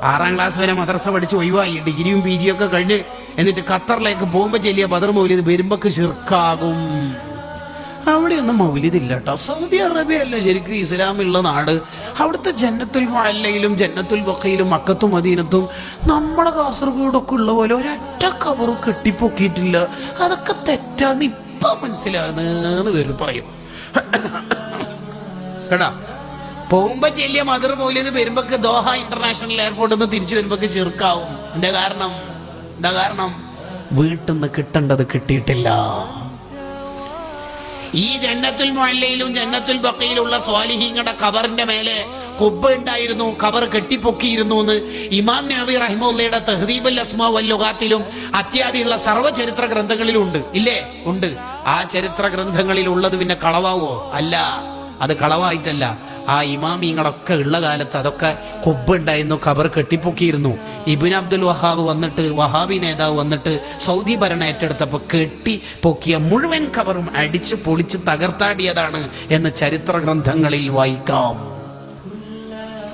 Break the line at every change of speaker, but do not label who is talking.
6ാം class വരെ മദ്രസ പഠിച്ച് ഒഴിവായി, ഡിഗ്രിയും PG ഒക്കെ കഴിഞ്ഞ് എന്നിട്ട് ഖത്തറിലേക്ക് പോകുമ്പോൾ ചെല്ലിയ ബദർ മൗലിദ് വരുമ്പക്ക് ശിർക്കാകും. അവിടെയൊന്നും മൗലിദില്ല കേട്ടോ. സൗദി അറേബ്യ അല്ല ശരിക്കും ഇസ്ലാമുള്ള നാട്. അവിടുത്തെ ജന്നത്തുൽ മുഅല്ലയിലും ജന്നത്തുൽ ബഖയിലും മക്കത്തും മദീനത്തും നമ്മുടെ കാസർഗോഡൊക്കെ ഉള്ള പോലെ ഒരൊറ്റ കബറും കെട്ടിപ്പൊക്കിയിട്ടില്ല. അതൊക്കെ തെറ്റാന്ന് ഇപ്പൊ മനസ്സിലാകുന്നെന്ന് പേര് പറയും കേട്ടാ. പോകുമ്പോ ചെല്ലിയ മദർ മൗലിദ് വരുമ്പക്ക് ദോഹ ഇന്റർനാഷണൽ എയർപോർട്ടിൽ നിന്ന് തിരിച്ചു വരുമ്പക്ക് ശിർക്കാവും. എന്താ കാരണം വീട്ടിൽ നിന്ന് കിട്ടേണ്ടത് കിട്ടിയിട്ടില്ല. ഈ ജന്നത്തുൽ മുഅല്ലയിലും ജന്നത്തുൽ ബഖയിലുള്ള സ്വാലിഹീങ്ങളുടെ ഖബറിന്റെ മേലെ ഖുബ്ബ ഉണ്ടായിരുന്നു, ഖബർ കെട്ടിപ്പൊക്കിയിരുന്നു എന്ന് ഇമാം നവവി റഹിമഹുള്ളയുടെ തഹ്ദീബുൽ അസ്മാ വൽ ലുഗാത്തിലും അത്യാദിയുള്ള സർവ്വ ചരിത്ര ഗ്രന്ഥങ്ങളിലും ഉണ്ട്. ഇല്ലേ? ഉണ്ട്. ആ ചരിത്ര ഗ്രന്ഥങ്ങളിൽ ഉള്ളത് പിന്നെ കളവാവോ? അല്ല, അത് കളവായിട്ടല്ല. ആ ഇമാമിങ്ങളൊക്കെ ഉള്ള കാലത്ത് അതൊക്കെ ഖുബ്ബ ഉണ്ടായിരുന്നു, ഖബർ കെട്ടിപ്പൊക്കിയിരുന്നു. ഇബ്നു അബ്ദുൽ വഹാബ് വന്നിട്ട്, വഹാബി നേതാവ് വന്നിട്ട് സൗദി ഭരണം ഏറ്റെടുത്തപ്പോൾ കെട്ടിപ്പൊക്കിയ മുഴുവൻ ഖബറും അടിച്ചു പൊളിച്ച് തകർത്താടിയതാണ് എന്ന് ചരിത്ര ഗ്രന്ഥങ്ങളിൽ വായിക്കാം.